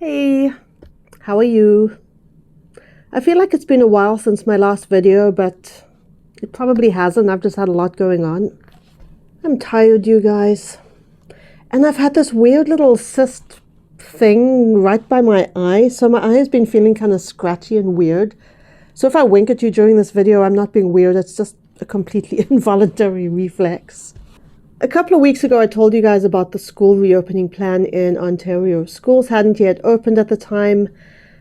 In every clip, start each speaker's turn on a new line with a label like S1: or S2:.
S1: Hey, how are you? I feel like it's been a while since my last video, but it probably hasn't. I've just had a lot going on. I'm tired, you guys. And I've had this weird little cyst thing right by my eye, so my eye has been feeling kind of scratchy and weird. So if I wink at you during this video, I'm not being weird, it's just a completely involuntary reflex. A couple of weeks ago, I told you guys about the school reopening plan in Ontario. Schools hadn't yet opened at the time,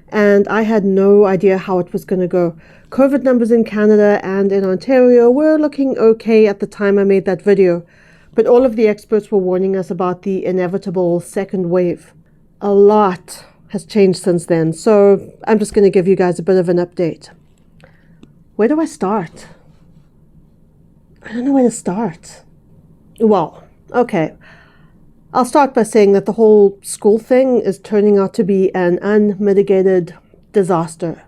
S1: and I had no idea how it was going to go. COVID numbers in Canada and in Ontario were looking okay at the time I made that video, but all of the experts were warning us about the inevitable second wave. A lot has changed since then, so I'm just going to give you guys a bit of an update. Where do I start? I don't know where to start. Well, okay. I'll start by saying that the whole school thing is turning out to be an unmitigated disaster.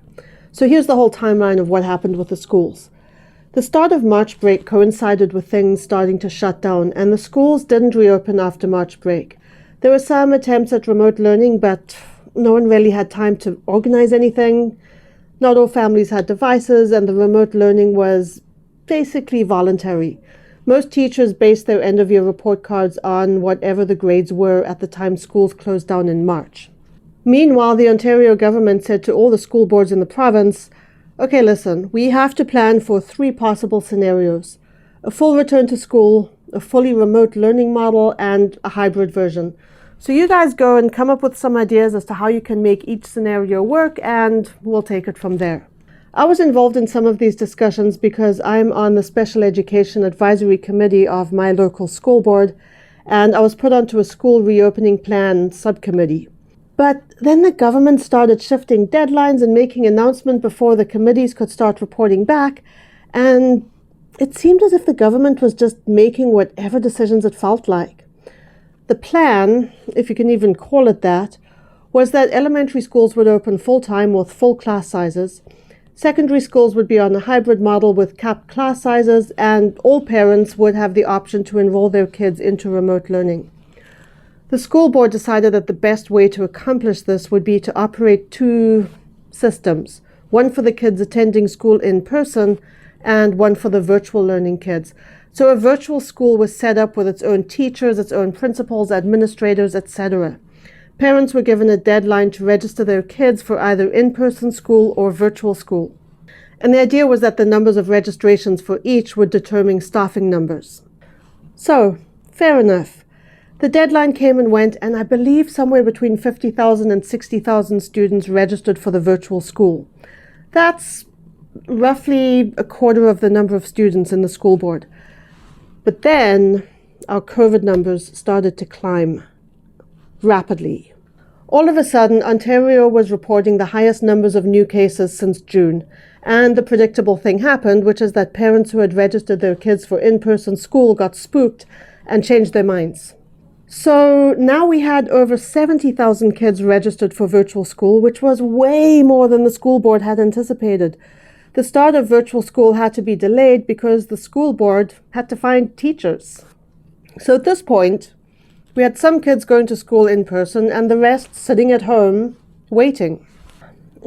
S1: So here's the whole timeline of what happened with the schools. The start of March break coincided with things starting to shut down, and the schools didn't reopen after March break. There were some attempts at remote learning, but no one really had time to organize anything. Not all families had devices, and the remote learning was basically voluntary. Most teachers based their end-of-year report cards on whatever the grades were at the time schools closed down in March. Meanwhile, the Ontario government said to all the school boards in the province, okay, listen, we have to plan for 3 possible scenarios: a full return to school, a fully remote learning model, and a hybrid version. So you guys go and come up with some ideas as to how you can make each scenario work, and we'll take it from there. I was involved in some of these discussions because I'm on the Special Education Advisory Committee of my local school board, and I was put onto a school reopening plan subcommittee. But then the government started shifting deadlines and making announcements before the committees could start reporting back, and it seemed as if the government was just making whatever decisions it felt like. The plan, if you can even call it that, was that elementary schools would open full-time with full class sizes. Secondary schools would be on a hybrid model with capped class sizes, and all parents would have the option to enroll their kids into remote learning. The school board decided that the best way to accomplish this would be to operate 2 systems, one for the kids attending school in person and one for the virtual learning kids. So a virtual school was set up with its own teachers, its own principals, administrators, etc. Parents were given a deadline to register their kids for either in-person school or virtual school. And the idea was that the numbers of registrations for each would determine staffing numbers. So, fair enough. The deadline came and went, and I believe somewhere between 50,000 and 60,000 students registered for the virtual school. That's roughly a quarter of the number of students in the school board. But then our COVID numbers started to climb rapidly. All of a sudden, Ontario was reporting the highest numbers of new cases since June, and the predictable thing happened, which is that parents who had registered their kids for in-person school got spooked and changed their minds. So now we had over 70,000 kids registered for virtual school, which was way more than the school board had anticipated. The start of virtual school had to be delayed because the school board had to find teachers. So at this point, we had some kids going to school in person and the rest sitting at home waiting.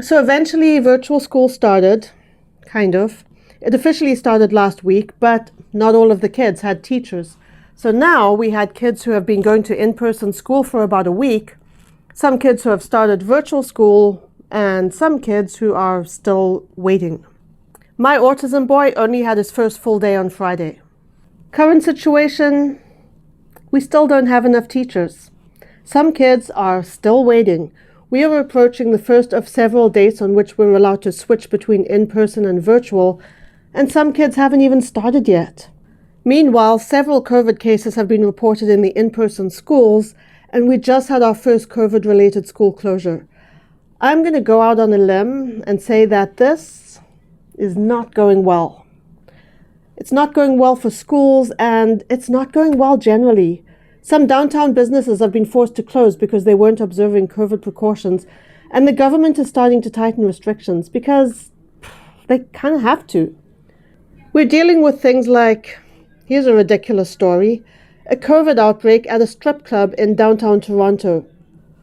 S1: So eventually virtual school started, kind of. It officially started last week, but not all of the kids had teachers. So now we had kids who have been going to in-person school for about a week, some kids who have started virtual school, and some kids who are still waiting. My autism boy only had his first full day on Friday. Current situation: we still don't have enough teachers. Some kids are still waiting. We are approaching the first of several dates on which we're allowed to switch between in-person and virtual, and some kids haven't even started yet. Meanwhile, several COVID cases have been reported in the in-person schools, and we just had our first COVID-related school closure. I'm going to go out on a limb and say that this is not going well. It's not going well for schools, and it's not going well generally. Some downtown businesses have been forced to close because they weren't observing COVID precautions, and the government is starting to tighten restrictions because they kind of have to. We're dealing with things like, here's a ridiculous story, a COVID outbreak at a strip club in downtown Toronto.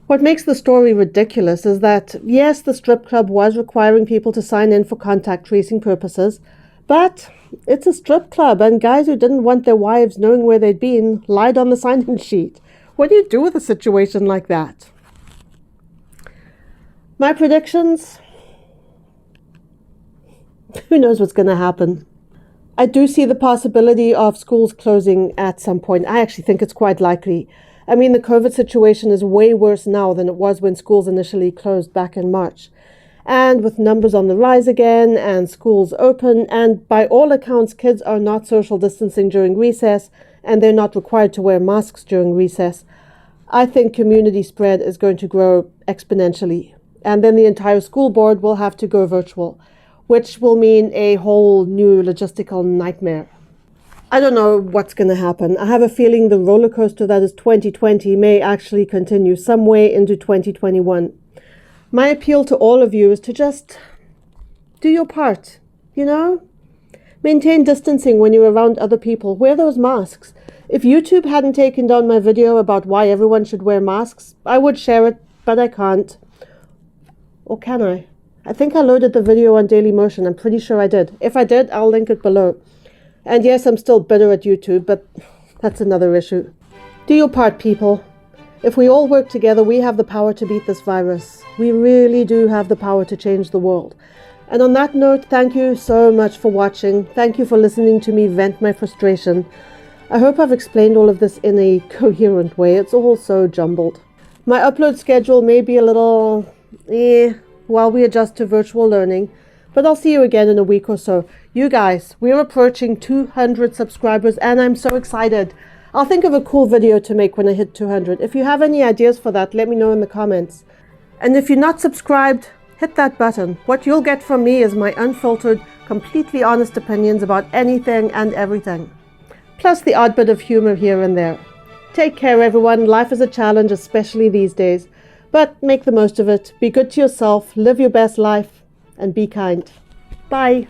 S1: What makes the story ridiculous is that, yes, the strip club was requiring people to sign in for contact tracing purposes, but it's a strip club, and guys who didn't want their wives knowing where they'd been lied on the sign-in sheet. What do you do with a situation like that? My predictions? Who knows what's going to happen? I do see the possibility of schools closing at some point. I actually think it's quite likely. I mean, the COVID situation is way worse now than it was when schools initially closed back in March. And with numbers on the rise again and schools open, and by all accounts, kids are not social distancing during recess and they're not required to wear masks during recess, I think community spread is going to grow exponentially. And then the entire school board will have to go virtual, which will mean a whole new logistical nightmare. I don't know what's going to happen. I have a feeling the roller coaster that is 2020 may actually continue some way into 2021. My appeal to all of you is to just do your part, you know? Maintain distancing when you're around other people. Wear those masks. If YouTube hadn't taken down my video about why everyone should wear masks, I would share it, but I can't. Or can I? I think I loaded the video on Dailymotion. I'm pretty sure I did. If I did, I'll link it below. And yes, I'm still bitter at YouTube, but that's another issue. Do your part, people. If we all work together, we have the power to beat this virus. We really do have the power to change the world. And on that note, thank you so much for watching. Thank you for listening to me vent my frustration. I hope I've explained all of this in a coherent way. It's all so jumbled. My upload schedule may be a little while we adjust to virtual learning, but I'll see you again in a week or so. You guys, we're approaching 200 subscribers and I'm so excited. I'll think of a cool video to make when I hit 200. If you have any ideas for that, let me know in the comments. And if you're not subscribed, hit that button. What you'll get from me is my unfiltered, completely honest opinions about anything and everything. Plus the odd bit of humor here and there. Take care, everyone. Life is a challenge, especially these days. But make the most of it. Be good to yourself, live your best life, and be kind. Bye.